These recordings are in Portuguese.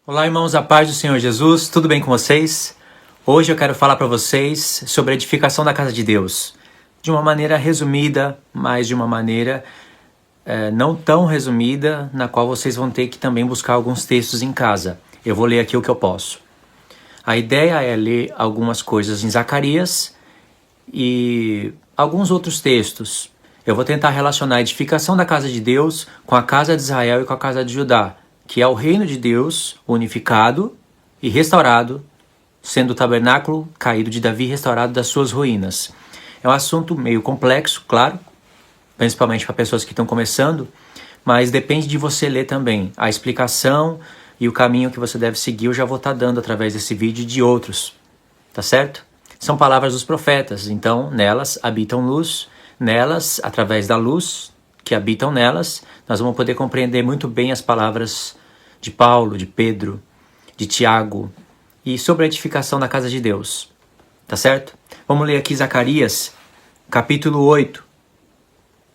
Olá, irmãos, a paz do Senhor Jesus, tudo bem com vocês? Hoje eu quero falar para vocês sobre a edificação da casa de Deus, de uma maneira resumida, mas de uma maneira não tão resumida, na qual vocês vão ter que também buscar alguns textos em casa. Eu vou ler aqui o que eu posso. A ideia é ler algumas coisas em Zacarias e alguns outros textos. Eu vou tentar relacionar a edificação da casa de Deus com a casa de Israel e com a casa de Judá, que é o reino de Deus unificado e restaurado, sendo o tabernáculo caído de Davi restaurado das suas ruínas. É um assunto meio complexo, claro, principalmente para pessoas que estão começando, mas depende de você ler também. A explicação e o caminho que você deve seguir eu já vou estar dando através desse vídeo e de outros, tá certo? São palavras dos profetas, então nelas habitam luz, nelas, através da luz que habitam nelas, nós vamos poder compreender muito bem as palavras de Paulo, de Pedro, de Tiago e sobre a edificação da casa de Deus, tá certo? Vamos ler aqui Zacarias, capítulo 8.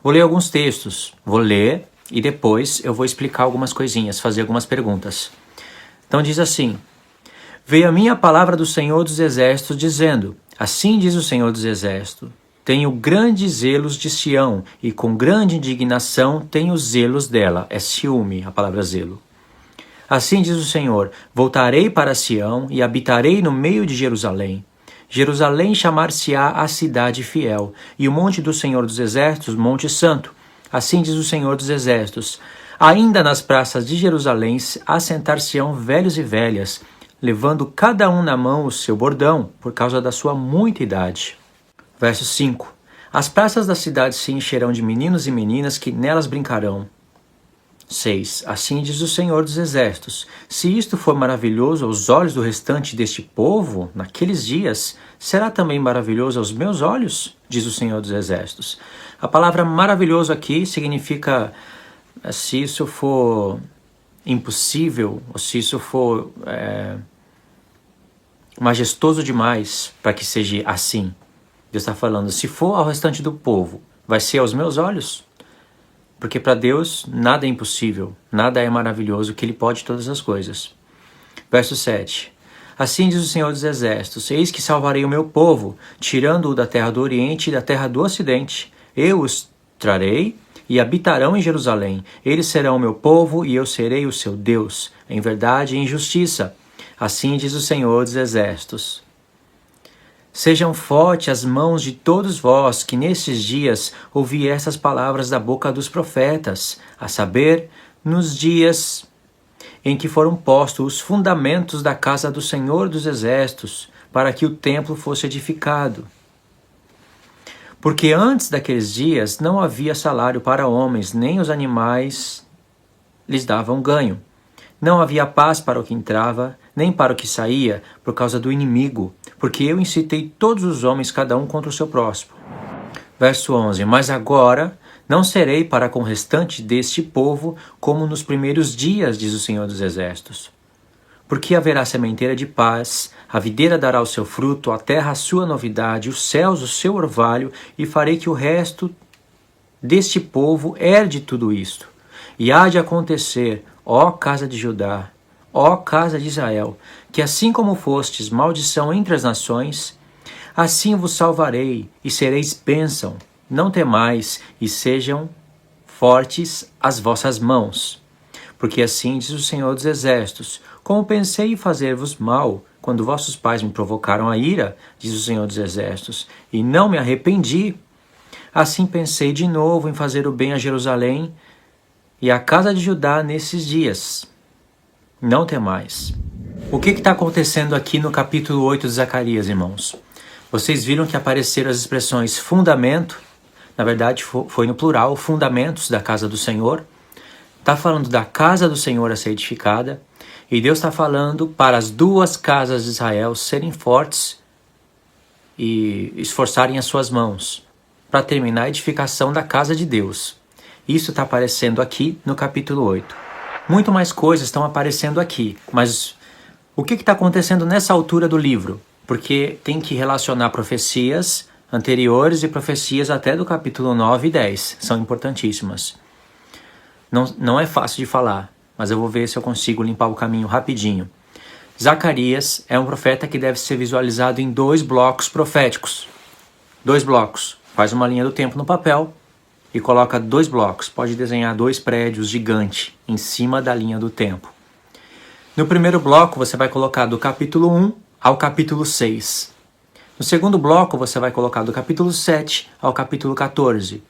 Vou ler alguns textos, vou ler e depois eu vou explicar algumas coisinhas, fazer algumas perguntas. Então diz assim: Veio a mim a palavra do Senhor dos Exércitos, dizendo: Assim diz o Senhor dos Exércitos, tenho grandes zelos de Sião, e com grande indignação tenho zelos dela. É ciúme, a palavra zelo. Assim diz o Senhor: voltarei para Sião e habitarei no meio de Jerusalém. Jerusalém chamar-se-á a cidade fiel, e o monte do Senhor dos Exércitos, monte santo. Assim diz o Senhor dos Exércitos: ainda nas praças de Jerusalém assentar-se-ão velhos e velhas, levando cada um na mão o seu bordão, por causa da sua muita idade. Verso 5. As praças da cidade se encherão de meninos e meninas que nelas brincarão. 6. Assim diz o Senhor dos Exércitos: se isto for maravilhoso aos olhos do restante deste povo, naqueles dias, será também maravilhoso aos meus olhos? Diz o Senhor dos Exércitos. A palavra maravilhoso aqui significa se isso for impossível, ou se isso for majestoso demais para que seja assim. Deus está falando, se for ao restante do povo, vai ser aos meus olhos? Porque para Deus nada é impossível, nada é maravilhoso, que Ele pode todas as coisas. Verso 7. Assim diz o Senhor dos Exércitos: eis que salvarei o meu povo, tirando-o da terra do Oriente e da terra do Ocidente. Eu os trarei e habitarão em Jerusalém. Eles serão o meu povo e eu serei o seu Deus, em verdade e em justiça. Assim diz o Senhor dos Exércitos. Sejam fortes as mãos de todos vós que nesses dias ouvi estas palavras da boca dos profetas, a saber, nos dias em que foram postos os fundamentos da casa do Senhor dos Exércitos, para que o templo fosse edificado. Porque antes daqueles dias não havia salário para homens, nem os animais lhes davam ganho. Não havia paz para o que entrava, nem para o que saía, por causa do inimigo, porque eu incitei todos os homens, cada um contra o seu próximo. Verso 11. Mas agora não serei para com o restante deste povo como nos primeiros dias, diz o Senhor dos Exércitos. Porque haverá sementeira de paz, a videira dará o seu fruto, a terra a sua novidade, os céus o seu orvalho, e farei que o resto deste povo herde tudo isto. E há de acontecer, ó casa de Judá, ó casa de Israel, que assim como fostes maldição entre as nações, assim vos salvarei e sereis bênção. Não temais e sejam fortes as vossas mãos. Porque assim diz o Senhor dos Exércitos: como pensei em fazer-vos mal, quando vossos pais me provocaram a ira, diz o Senhor dos Exércitos, e não me arrependi, assim pensei de novo em fazer o bem a Jerusalém e à casa de Judá nesses dias. Não temais. O que está acontecendo aqui no capítulo 8 de Zacarias, irmãos? Vocês viram que apareceram as expressões fundamento, na verdade foi no plural, fundamentos da casa do Senhor. Está falando da casa do Senhor a ser edificada, e Deus está falando para as duas casas de Israel serem fortes e esforçarem as suas mãos para terminar a edificação da casa de Deus. Isso está aparecendo aqui no capítulo 8. Muito mais coisas estão aparecendo aqui, mas o que está acontecendo nessa altura do livro? Porque tem que relacionar profecias anteriores e profecias até do capítulo 9 e 10. São importantíssimas. Não é fácil de falar, mas eu vou ver se eu consigo limpar o caminho rapidinho. Zacarias é um profeta que deve ser visualizado em 2 blocos proféticos. 2 blocos. Faz uma linha do tempo no papel e coloca 2 blocos. Pode desenhar 2 prédios gigantes em cima da linha do tempo. No primeiro bloco, você vai colocar do capítulo 1 ao capítulo 6. No segundo bloco, você vai colocar do capítulo 7 ao capítulo 14.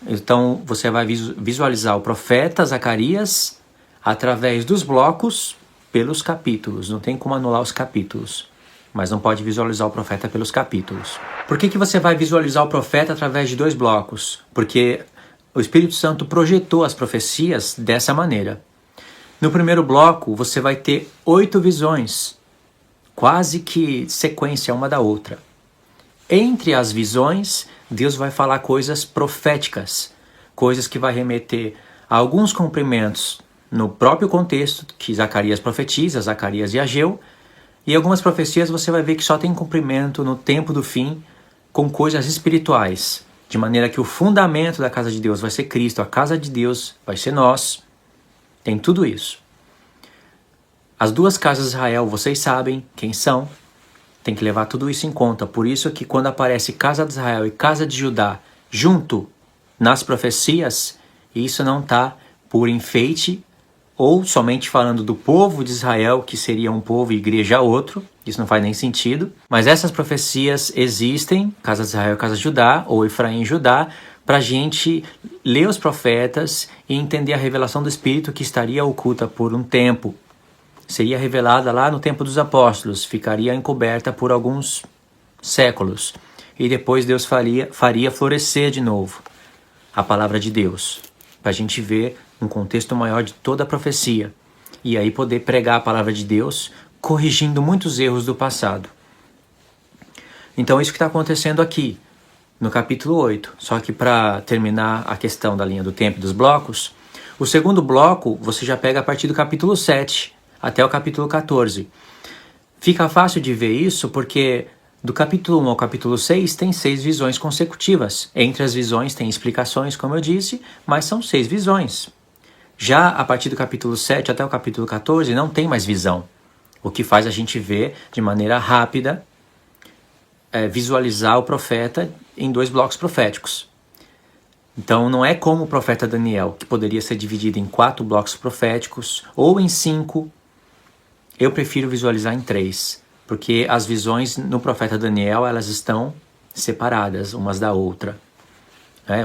Então, você vai visualizar o profeta Zacarias através dos blocos pelos capítulos. Não tem como anular os capítulos, mas não pode visualizar o profeta pelos capítulos. Por que você vai visualizar o profeta através de 2 blocos? Porque o Espírito Santo projetou as profecias dessa maneira. No primeiro bloco, você vai ter 8 visões, quase que sequência uma da outra. Entre as visões, Deus vai falar coisas proféticas, coisas que vai remeter a alguns cumprimentos no próprio contexto que Zacarias profetiza, Zacarias e Ageu, e algumas profecias você vai ver que só tem cumprimento no tempo do fim com coisas espirituais, de maneira que o fundamento da casa de Deus vai ser Cristo, a casa de Deus vai ser nós. Tem tudo isso. As 2 casas de Israel, vocês sabem quem são. Tem que levar tudo isso em conta. Por isso que quando aparece casa de Israel e casa de Judá junto nas profecias, isso não está por enfeite ou somente falando do povo de Israel, que seria um povo e igreja outro. Isso não faz nem sentido. Mas essas profecias existem, casa de Israel e casa de Judá, ou Efraim e Judá, para a gente ler os profetas e entender a revelação do Espírito que estaria oculta por um tempo. Seria revelada lá no tempo dos apóstolos, ficaria encoberta por alguns séculos. E depois Deus faria florescer de novo a palavra de Deus, para a gente ver um contexto maior de toda a profecia. E aí poder pregar a palavra de Deus, corrigindo muitos erros do passado. Então isso que está acontecendo aqui, no capítulo 8. Só que para terminar a questão da linha do tempo e dos blocos, o segundo bloco você já pega a partir do capítulo 7 até o capítulo 14. Fica fácil de ver isso porque do capítulo 1 ao capítulo 6 tem 6 visões consecutivas. Entre as visões tem explicações, como eu disse, mas são 6 visões. Já a partir do capítulo 7 até o capítulo 14 não tem mais visão. O que faz a gente ver de maneira rápida, visualizar o profeta em 2 blocos proféticos. Então não é como o profeta Daniel, que poderia ser dividido em 4 blocos proféticos ou em 5. Eu prefiro visualizar em 3, porque as visões no profeta Daniel, elas estão separadas umas da outra.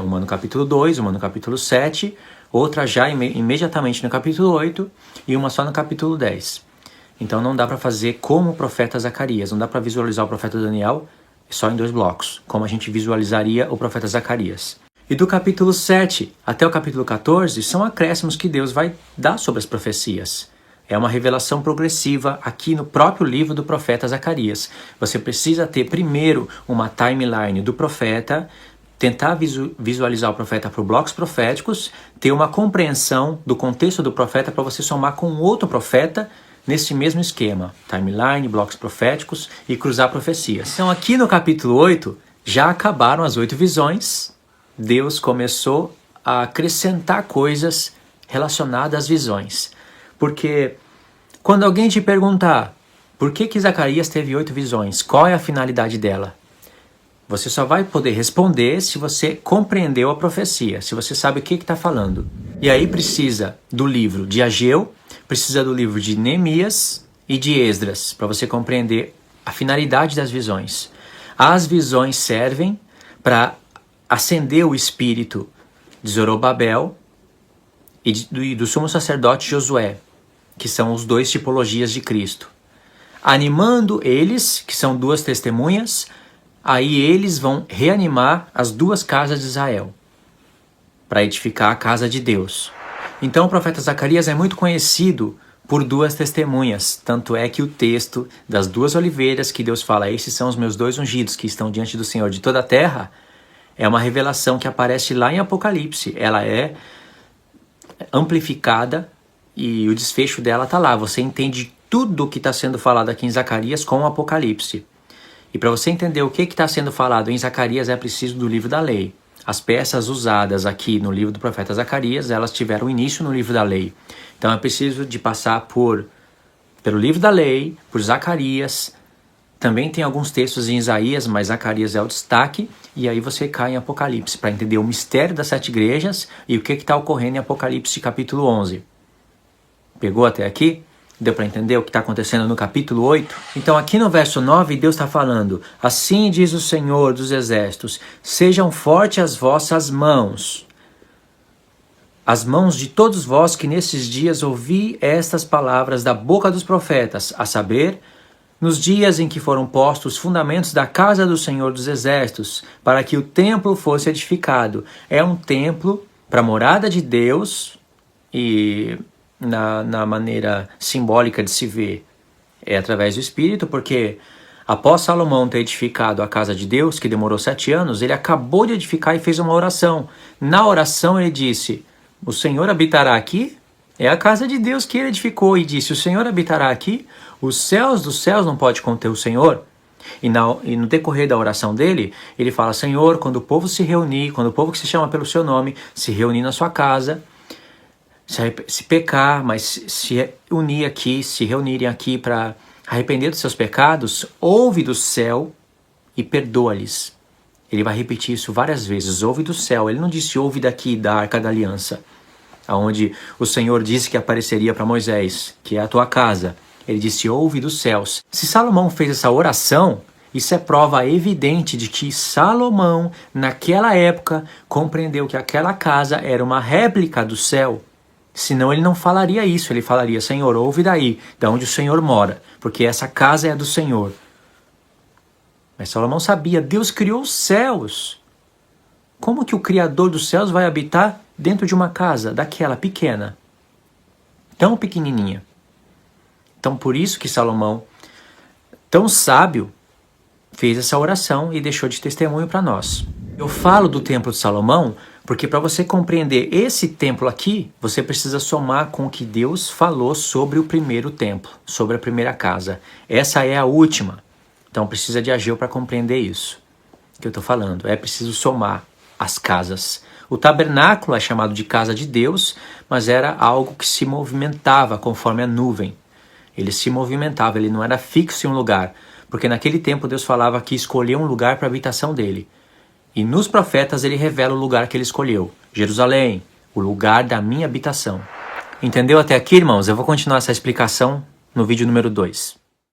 Uma no capítulo 2, uma no capítulo 7, outra já imediatamente no capítulo 8 e uma só no capítulo 10. Então não dá para fazer como o profeta Zacarias, não dá para visualizar o profeta Daniel só em 2 blocos, como a gente visualizaria o profeta Zacarias. E do capítulo 7 até o capítulo 14 são acréscimos que Deus vai dar sobre as profecias. É uma revelação progressiva aqui no próprio livro do profeta Zacarias. Você precisa ter primeiro uma timeline do profeta, tentar visualizar o profeta por blocos proféticos, ter uma compreensão do contexto do profeta para você somar com outro profeta nesse mesmo esquema. Timeline, blocos proféticos e cruzar profecias. Então aqui no capítulo 8 já acabaram as 8 visões. Deus começou a acrescentar coisas relacionadas às visões. Porque quando alguém te perguntar por que Zacarias teve 8 visões, qual é a finalidade dela? Você só vai poder responder se você compreendeu a profecia, se você sabe o que está falando. E aí precisa do livro de Ageu, precisa do livro de Neemias e de Esdras, para você compreender a finalidade das visões. As visões servem para acender o espírito de Zorobabel e do sumo sacerdote Josué, que são os 2 tipologias de Cristo. Animando eles, que são 2 testemunhas, aí eles vão reanimar as 2 casas de Israel, para edificar a casa de Deus. Então o profeta Zacarias é muito conhecido por 2 testemunhas, tanto é que o texto das 2 oliveiras que Deus fala, esses são os meus 2 ungidos que estão diante do Senhor de toda a terra, é uma revelação que aparece lá em Apocalipse. Ela é amplificada e o desfecho dela está lá. Você entende tudo o que está sendo falado aqui em Zacarias com o Apocalipse. E para você entender o que está sendo falado em Zacarias é preciso do livro da lei. As peças usadas aqui no livro do profeta Zacarias, elas tiveram início no livro da lei. Então é preciso de passar pelo livro da lei, por Zacarias. Também tem alguns textos em Isaías, mas Zacarias é o destaque. E aí você cai em Apocalipse para entender o mistério das 7 igrejas e o que está ocorrendo em Apocalipse capítulo 11. Pegou até aqui? Deu para entender o que está acontecendo no capítulo 8? Então aqui no verso 9, Deus está falando: assim diz o Senhor dos Exércitos, sejam fortes as vossas mãos, as mãos de todos vós que nesses dias ouvi estas palavras da boca dos profetas, a saber, nos dias em que foram postos os fundamentos da casa do Senhor dos Exércitos, para que o templo fosse edificado. É um templo para a morada de Deus e... Na maneira simbólica de se ver, é através do Espírito, porque após Salomão ter edificado a casa de Deus, que demorou 7 anos, ele acabou de edificar e fez uma oração. Na oração ele disse: o Senhor habitará aqui? É a casa de Deus que ele edificou, e disse: o Senhor habitará aqui? Os céus dos céus não pode conter o Senhor? E no decorrer da oração dele, ele fala: Senhor, quando o povo se reunir, quando o povo que se chama pelo seu nome se reunir na sua casa, se pecar, mas se unir aqui, se reunirem aqui para arrepender dos seus pecados, ouve do céu e perdoa-lhes. Ele vai repetir isso várias vezes, ouve do céu. Ele não disse ouve daqui da Arca da Aliança, onde o Senhor disse que apareceria para Moisés, que é a tua casa. Ele disse ouve dos céus. Se Salomão fez essa oração, isso é prova evidente de que Salomão, naquela época, compreendeu que aquela casa era uma réplica do céu. Senão ele não falaria isso, ele falaria: Senhor, ouve daí, da onde o Senhor mora, porque essa casa é do Senhor. Mas Salomão sabia, Deus criou os céus. Como que o Criador dos céus vai habitar dentro de uma casa daquela pequena, tão pequenininha? Então por isso que Salomão, tão sábio, fez essa oração e deixou de testemunho para nós. Eu falo do templo de Salomão porque para você compreender esse templo aqui, você precisa somar com o que Deus falou sobre o primeiro templo, sobre a primeira casa. Essa é a última. Então precisa de Ageu para compreender isso que eu estou falando. É preciso somar as casas. O tabernáculo é chamado de casa de Deus, mas era algo que se movimentava conforme a nuvem. Ele se movimentava, ele não era fixo em um lugar. Porque naquele tempo Deus falava que escolheu um lugar para a habitação dele. E nos profetas ele revela o lugar que ele escolheu. Jerusalém, o lugar da minha habitação. Entendeu até aqui, irmãos? Eu vou continuar essa explicação no vídeo número 2.